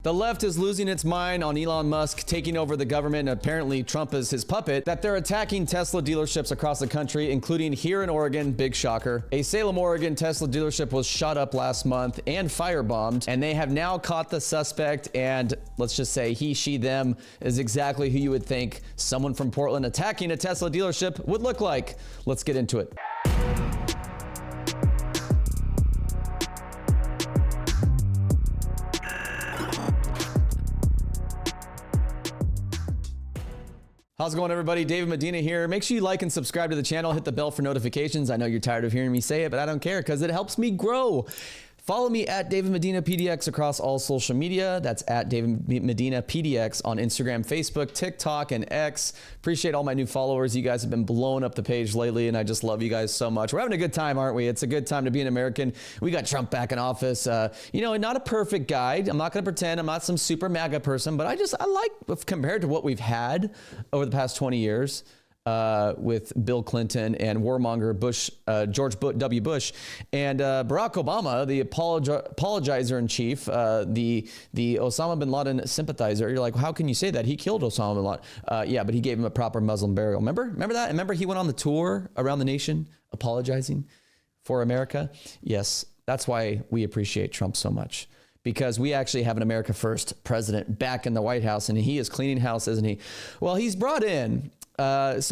The left is losing its mind on Elon Musk taking over the government, and apparently Trump is his puppet, that they're attacking Tesla dealerships across the country, including here in Oregon, big shocker. A Salem, Oregon Tesla dealership was shot up last month and firebombed, and they have now caught the suspect, and let's just say he, she, them is exactly who you would think someone from Portland attacking a Tesla dealership would look like. Let's get into it. How's it going, everybody? David Medina here. Make sure you like and subscribe to the channel. Hit the bell for notifications. I know you're tired of hearing me say it, but I don't care because it helps me grow. Follow me at David Medina PDX across all social media. That's at David Medina PDX on Instagram, Facebook, TikTok, and X. Appreciate all my new followers. You guys have been blowing up the page lately, and I just love you guys so much. We're having a good time, aren't we? It's a good time to be an American. We got Trump back in office. Not a perfect guy. I'm not going to pretend I'm not some super MAGA person, but I like, compared to what we've had over the past 20 years, with Bill Clinton and warmonger George W. Bush, and Barack Obama, the apologizer in chief, the Osama bin Laden sympathizer. You're like, how can you say that? He killed Osama bin Laden. Yeah, but he gave him a proper Muslim burial. Remember that? Remember he went on the tour around the nation apologizing for America? Yes, that's why we appreciate Trump so much. Because we actually have an America First president back in the White House, and he is cleaning house, isn't he? Well, he's brought in. Donald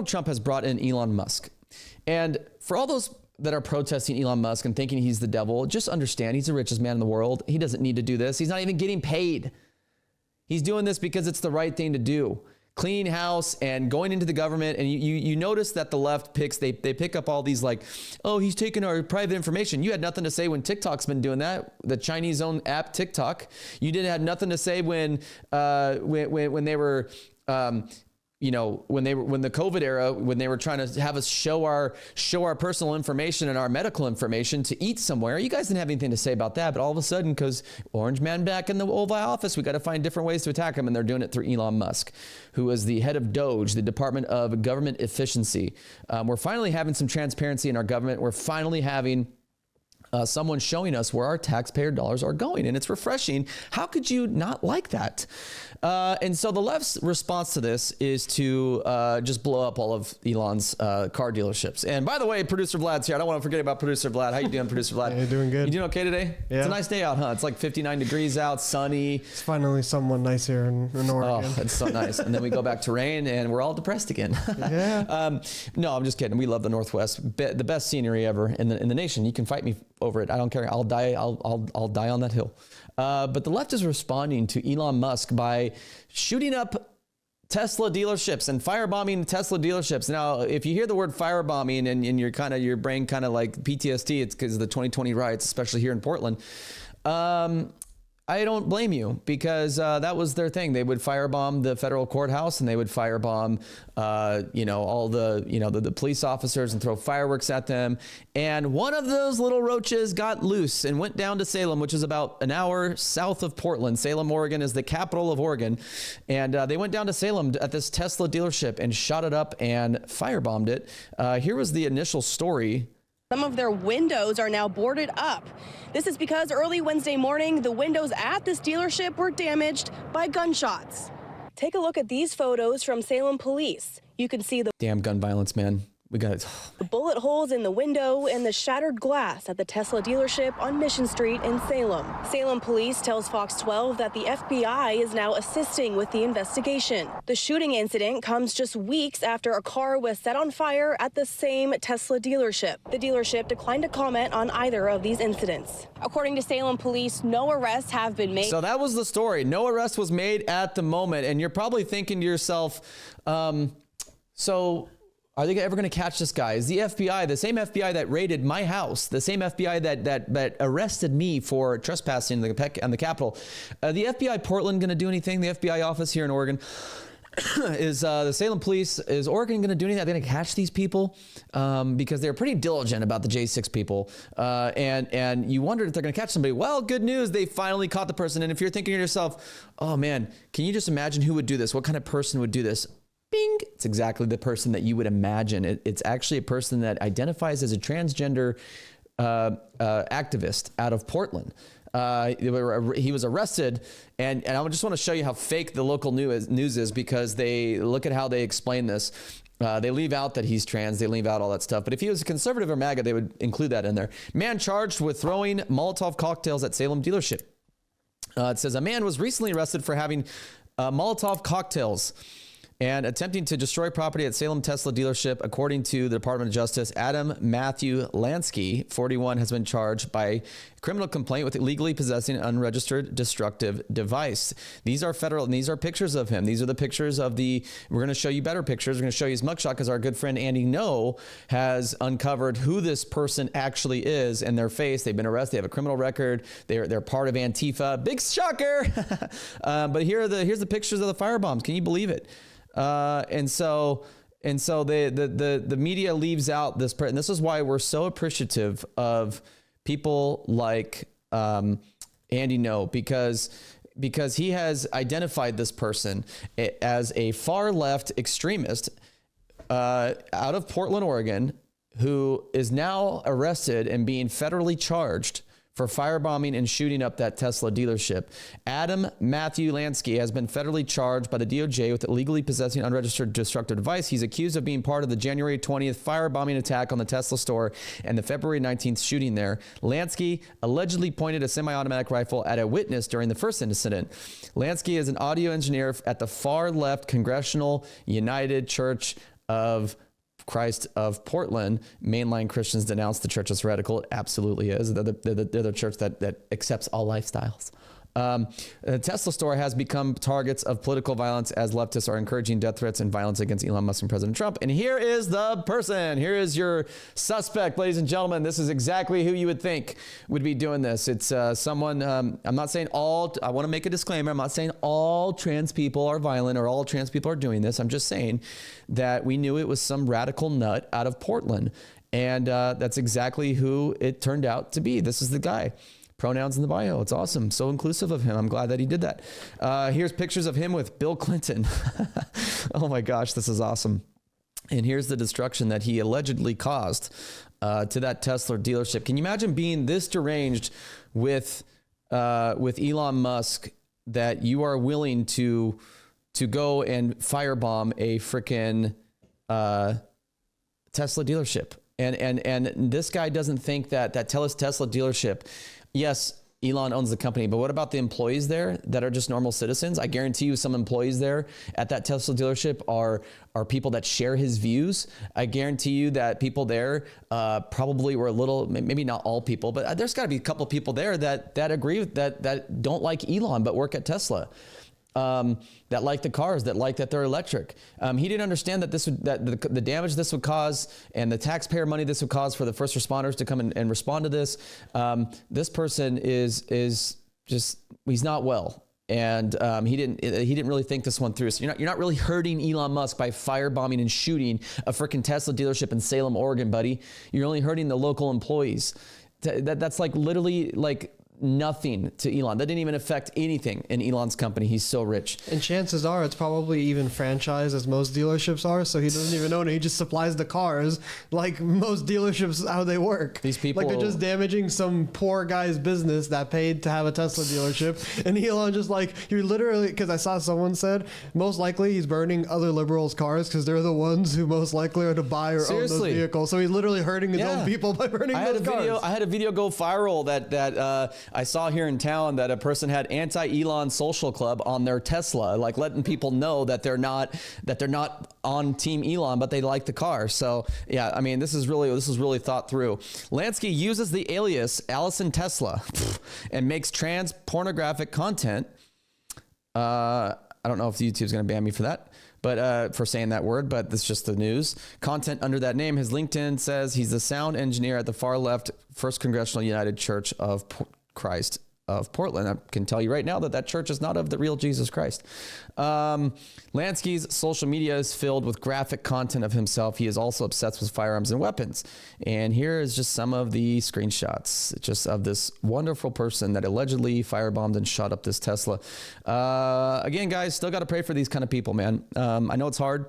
Trump has brought in Elon Musk. And for all those that are protesting Elon Musk and thinking he's the devil, just understand he's the richest man in the world. He doesn't need to do this. He's not even getting paid. He's doing this because it's the right thing to do. Cleaning house and going into the government. And you notice that the left they pick up all these like, oh, he's taking our private information. You had nothing to say when TikTok's been doing that. The Chinese owned app TikTok. You didn't have nothing to say when they were, when the COVID era, when they were trying to have us show our personal information and our medical information to eat somewhere. You guys didn't have anything to say about that, but all of a sudden, because Orange Man back in the Oval Office, we got to find different ways to attack him, and they're doing it through Elon Musk, who is the head of DOGE, the Department of Government Efficiency. We're finally having some transparency in our government. We're finally having someone showing us where our taxpayer dollars are going, and it's refreshing. How could you not like that? And so the left's response to this is to just blow up all of Elon's car dealerships. And by the way, producer Vlad's here. I don't want to forget about producer Vlad. How you doing, producer Vlad? Hey, doing good. You doing okay today? Yeah. It's a nice day out, huh? It's like 59 degrees out, sunny. It's finally someone nice here in Oregon. Oh, it's so nice. And then we go back to rain, and we're all depressed again. Yeah. No, I'm just kidding. We love the Northwest. The best scenery ever in the nation. You can fight me over it. I don't care. I'll die. I'll die on that hill. But the left is responding to Elon Musk by shooting up Tesla dealerships and firebombing Tesla dealerships. Now, if you hear the word firebombing and your brain kind of like PTSD, it's because of the 2020 riots, especially here in Portland. I don't blame you, because that was their thing. They would firebomb the federal courthouse, and they would firebomb, all the police officers and throw fireworks at them. And one of those little roaches got loose and went down to Salem, which is about an hour south of Portland. Salem, Oregon is the capital of Oregon. And they went down to Salem at this Tesla dealership and shot it up and firebombed it. Here was the initial story. Some of their windows are now boarded up. This is because early Wednesday morning, the windows at this dealership were damaged by gunshots. Take a look at these photos from Salem police. You can see the damn gun violence, man. We got it. The bullet holes in the window and the shattered glass at the Tesla dealership on Mission Street in Salem. Salem police tells Fox 12 that the FBI is now assisting with the investigation. The shooting incident comes just weeks after a car was set on fire at the same Tesla dealership. The dealership declined to comment on either of these incidents. According to Salem police, no arrests have been made. So that was the story. No arrest was made at the moment. And you're probably thinking to yourself, are they ever going to catch this guy? Is the FBI, the same FBI that raided my house, the same FBI that arrested me for trespassing on the Capitol, the FBI Portland going to do anything? The FBI office here in Oregon is the Salem police. Is Oregon going to do anything? Are they going to catch these people? Because they're pretty diligent about the J6 people. And you wondered if they're going to catch somebody. Well, good news. They finally caught the person. And if you're thinking to yourself, oh man, can you just imagine who would do this? What kind of person would do this? Bing! It's exactly the person that you would imagine. It's actually a person that identifies as a transgender activist out of Portland. He was arrested, and I just want to show you how fake the local news is, because they look at how they explain this. They leave out that he's trans. They leave out all that stuff. But if he was a conservative or MAGA, they would include that in there. Man charged with throwing Molotov cocktails at Salem dealership. It says a man was recently arrested for having Molotov cocktails and attempting to destroy property at Salem Tesla dealership. According to the Department of Justice, Adam Matthew Lansky, 41, has been charged by criminal complaint with illegally possessing an unregistered destructive device. These are federal, and these are pictures of him. These are the pictures of we're going to show you better pictures. We're going to show you his mugshot, because our good friend Andy No has uncovered who this person actually is and their face. They've been arrested. They have a criminal record. They're part of Antifa. Big shocker. But here's the pictures of the firebombs. Can you believe it? And so the media leaves out this part, and this is why we're so appreciative of people like Andy No, because he has identified this person as a far left extremist out of Portland, Oregon, who is now arrested and being federally charged for firebombing and shooting up that Tesla dealership. Adam Matthew Lansky has been federally charged by the DOJ with illegally possessing an unregistered destructive device. He's accused of being part of the January 20th firebombing attack on the Tesla store and the February 19th shooting there. Lansky allegedly pointed a semi-automatic rifle at a witness during the first incident. Lansky is an audio engineer at the far left Congregational United Church of Christ of Portland. Mainline Christians denounce the church as heretical. It absolutely is. They're the church that accepts all lifestyles. The Tesla store has become targets of political violence as leftists are encouraging death threats and violence against Elon Musk and President Trump. And here is the person. Here is your suspect, ladies and gentlemen. This is exactly who you would think would be doing this. It's someone, I'm not saying I want to make a disclaimer. I'm not saying all trans people are violent or all trans people are doing this. I'm just saying that we knew it was some radical nut out of Portland. And that's exactly who it turned out to be. This is the guy. Pronouns in the bio. It's awesome. So inclusive of him. I'm glad that he did that. Here's pictures of him with Bill Clinton. Oh my gosh, this is awesome. And here's the destruction that he allegedly caused to that Tesla dealership. Can you imagine being this deranged with Elon Musk that you are willing to go and firebomb a freaking Tesla dealership? And this guy doesn't think that Tesla dealership, yes, Elon owns the company, but what about the employees there that are just normal citizens? I guarantee you some employees there at that Tesla dealership are people that share his views. I guarantee you that people there probably were a little, maybe not all people, but there's got to be a couple of people there that agree with that don't like Elon but work at Tesla. That like the cars, that like that they're electric. He didn't understand that the damage this would cause and the taxpayer money this would cause for the first responders to come and respond to this. This person is just, he's not well. And he didn't really think this one through. So you're not really hurting Elon Musk by firebombing and shooting a freaking Tesla dealership in Salem, Oregon, buddy. You're only hurting the local employees. That's like literally like nothing to Elon. That didn't even affect anything in Elon's company. He's so rich. And chances are it's probably even franchised as most dealerships are, so he doesn't even own it. He just supplies the cars like most dealerships, how they work. These people... Like they're just damaging some poor guy's business that paid to have a Tesla dealership. And Elon just like, you're literally, because I saw someone said, most likely he's burning other liberals' cars because they're the ones who most likely are to buy or own those vehicles. So he's literally hurting his own people by burning those cars. I had a video go viral that I saw here in town that a person had anti-Elon social club on their Tesla, like letting people know that they're not on Team Elon, but they like the car. So yeah, I mean, this is really thought through. Lansky uses the alias Allison Tesla and makes trans pornographic content. I don't know if YouTube's going to ban me for that, but for saying that word, but that's just the news. Content under that name. His LinkedIn says he's the sound engineer at the far left First Congregational United Church of Christ of Portland. I can tell you right now that church is not of the real Jesus Christ. Lansky's social media is filled with graphic content of himself. He is also obsessed with firearms and weapons. And here is just some of the screenshots just of this wonderful person that allegedly firebombed and shot up this Tesla. Again, guys, still got to pray for these kind of people, man. I know it's hard.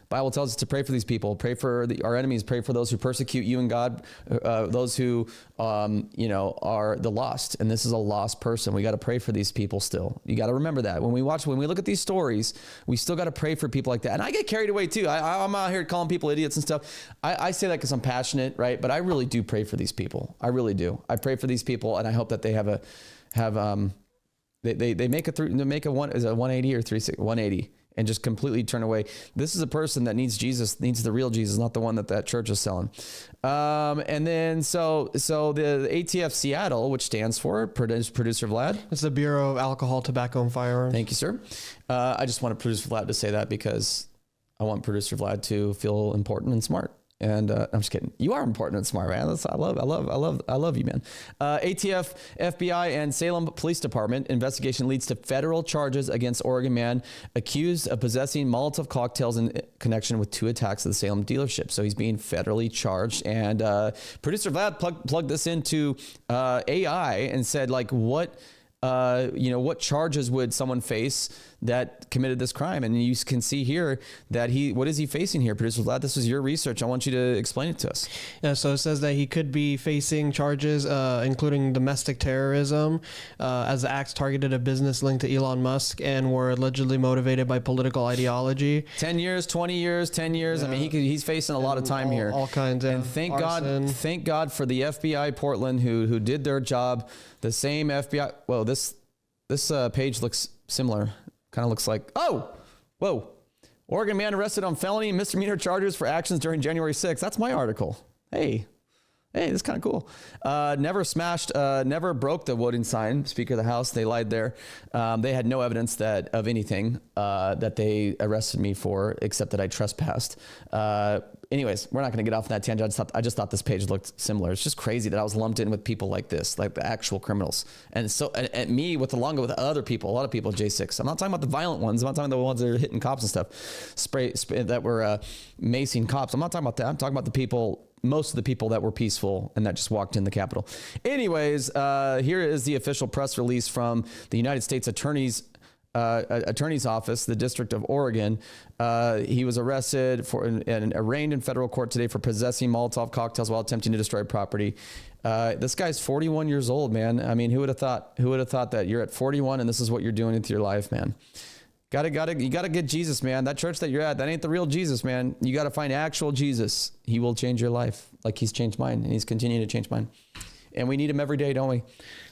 Bible tells us to pray for these people, pray for our enemies, pray for those who persecute you and God, those who, are the lost. And this is a lost lost person. We got to pray for these people still. You got to remember that when we look at these stories, we still got to pray for people like that. And I get carried away too. I'm out here calling people idiots and stuff. I say that because I'm passionate, right? But I really do pray for these people. I really do. I pray for these people, and I hope that they they make a 180 or 360, 180. And just completely turn away. This is a person that needs Jesus, needs the real Jesus, not the one that church is selling. And then so the ATF Seattle, which stands for Producer Vlad. It's the Bureau of Alcohol, Tobacco, and Firearms. Thank you, sir. I just want Producer Vlad to say that because I want Producer Vlad to feel important and smart. And I'm just kidding. You are important and smart, man. I love you, man. ATF, FBI, and Salem Police Department investigation leads to federal charges against Oregon man accused of possessing Molotov cocktails in connection with 2 attacks at the Salem dealership. So he's being federally charged. And Producer Vlad plugged this into AI and said, like, what charges would someone face that committed this crime? And you can see here that what is he facing here? Producer Vlad, this was your research. I want you to explain it to us. Yeah, so it says that he could be facing charges, including domestic terrorism, as the acts targeted a business linked to Elon Musk and were allegedly motivated by political ideology. 10 years, 20 years, 10 years. Yeah. I mean, he's facing a lot of time here. All kinds of. And thank God for the FBI Portland who did their job. The same FBI. Whoa, this page looks similar. Kind of looks like, whoa. Oregon man arrested on felony and misdemeanor charges for actions during January 6th. That's my article. Hey, this is kind of cool. Never broke the voting sign. Speaker of the House, they lied there. They had no evidence of anything that they arrested me for, except that I trespassed. Anyways, we're not going to get off on that tangent. I just thought this page looked similar. It's just crazy that I was lumped in with people like this, like the actual criminals. And so, and me along with other people, a lot of people, J6. I'm not talking about the violent ones. I'm not talking about the ones that are hitting cops and stuff, spray that were macing cops. I'm not talking about that. I'm talking about most of the people that were peaceful and that just walked in the Capitol. Anyways, here is the official press release from the United States Attorney's Office, the District of Oregon. He was arrested and arraigned in federal court today for possessing Molotov cocktails while attempting to destroy property. This guy's 41 years old, man. I mean, who would have thought that you're at 41 and this is what you're doing with your life, man? You gotta get Jesus, man. That church that you're at, that ain't the real Jesus, man. You gotta find actual Jesus. He will change your life like he's changed mine, and he's continuing to change mine. And we need him every day, don't we?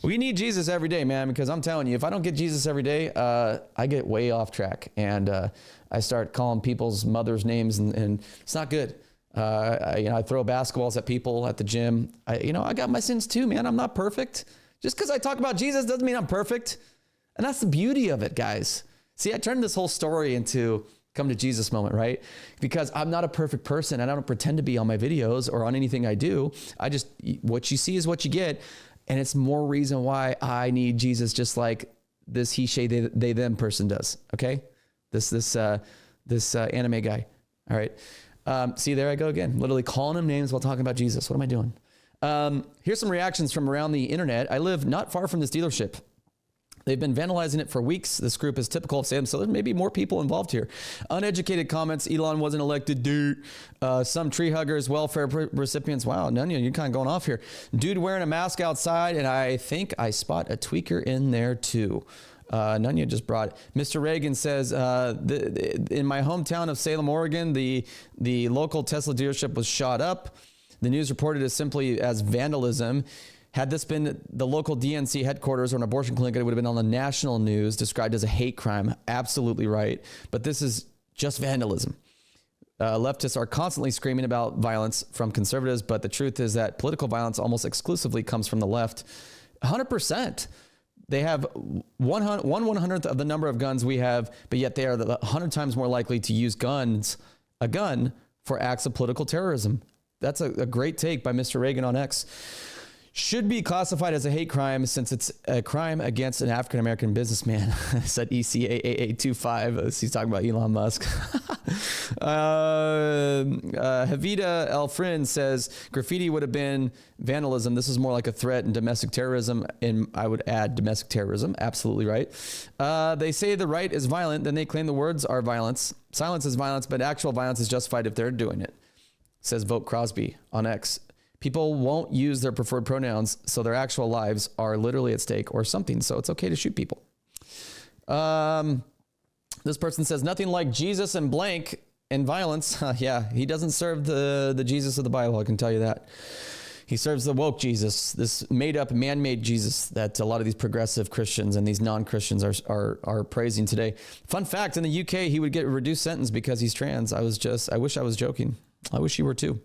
We need Jesus every day, man, because I'm telling you, if I don't get Jesus every day, I get way off track. And I start calling people's mothers' names, and it's not good. I throw basketballs at people at the gym. I got my sins too, man. I'm not perfect. Just because I talk about Jesus doesn't mean I'm perfect. And that's the beauty of it, guys. See, I turned this whole story into come to Jesus moment, right? Because I'm not a perfect person and I don't pretend to be on my videos or on anything I do. What you see is what you get. And it's more reason why I need Jesus, just like this he, she, they, them person does. Okay. This anime guy. All right. See, there I go again, literally calling him names while talking about Jesus. What am I doing? Here's some reactions from around the internet. I live not far from this dealership. They've been vandalizing it for weeks. This group is typical of Salem, so there may be more people involved here. Uneducated comments, Elon wasn't elected, dude. Some tree huggers, welfare recipients. Wow, Nunya, you're kind of going off here. Dude wearing a mask outside, and I think I spot a tweaker in there too. Nunya just brought it. Mr. Reagan says, in my hometown of Salem, Oregon, the local Tesla dealership was shot up. The news reported it simply as vandalism. Had this been the local DNC headquarters or an abortion clinic, it would have been on the national news, described as a hate crime. Absolutely right. But this is just vandalism. Leftists are constantly screaming about violence from conservatives, but the truth is that political violence almost exclusively comes from the left. 100%. They have 1/100th of the number of guns we have, but yet they are 100 times more likely to use a gun for acts of political terrorism. That's a great take by Mr. Reagan on X. Should be classified as a hate crime since it's a crime against an African-American businessman, said ECAA25. He's talking about Elon Musk. Havida Elfrin says graffiti would have been vandalism. This is more like a threat and domestic terrorism. And I would add domestic terrorism. Absolutely right. They say the right is violent. Then they claim the words are violence. Silence is violence, but actual violence is justified if they're doing it, says Vote Crosby on X. People won't use their preferred pronouns, so their actual lives are literally at stake or something. So it's okay to shoot people. This person says, nothing like Jesus and blank and violence. Yeah, he doesn't serve the Jesus of the Bible, I can tell you that. He serves the woke Jesus, this made-up, man-made Jesus that a lot of these progressive Christians and these non-Christians are praising today. Fun fact, in the UK, he would get a reduced sentence because he's trans. I wish I was joking. I wish you were too.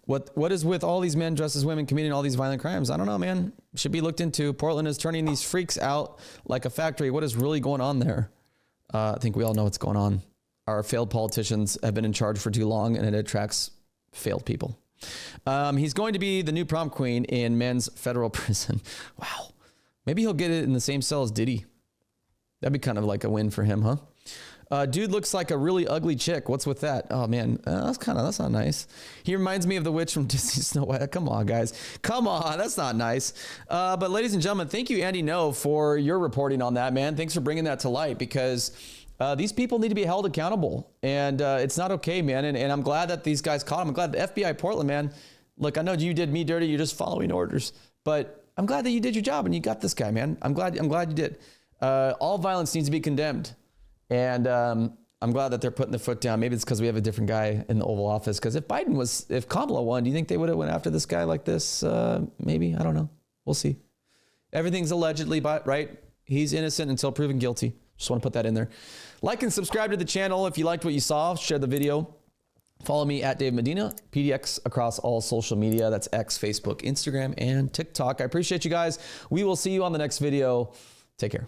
What is with all these men dressed as women committing all these violent crimes? I don't know, man. Should be looked into. Portland is turning these freaks out like a factory. What is really going on there? I think we all know what's going on. Our failed politicians have been in charge for too long, and it attracts failed people. He's going to be the new prom queen in men's federal prison. Wow. Maybe he'll get it in the same cell as Diddy. That'd be kind of like a win for him, huh? Dude looks like a really ugly chick. What's with that? Oh man, that's not nice. He reminds me of the witch from Disney Snow White. Come on, guys. Come on. That's not nice. But ladies and gentlemen, thank you, Andy No, for your reporting on that, man. Thanks for bringing that to light, because these people need to be held accountable, and it's not okay, man. And I'm glad that these guys caught him. I'm glad the FBI Portland, man. Look, I know you did me dirty. You're just following orders, but I'm glad that you did your job and you got this guy, man. I'm glad you did. All violence needs to be condemned, and I'm glad that they're putting their foot down. Maybe it's because we have a different guy in the Oval Office. Because if Kamala won, do you think they would have went after this guy like this? Maybe, I don't know. We'll see. Everything's allegedly, right? He's innocent until proven guilty. Just want to put that in there. Like and subscribe to the channel if you liked what you saw. Share the video. Follow me at Dave Medina, PDX, across all social media. That's X, Facebook, Instagram, and TikTok. I appreciate you guys. We will see you on the next video. Take care.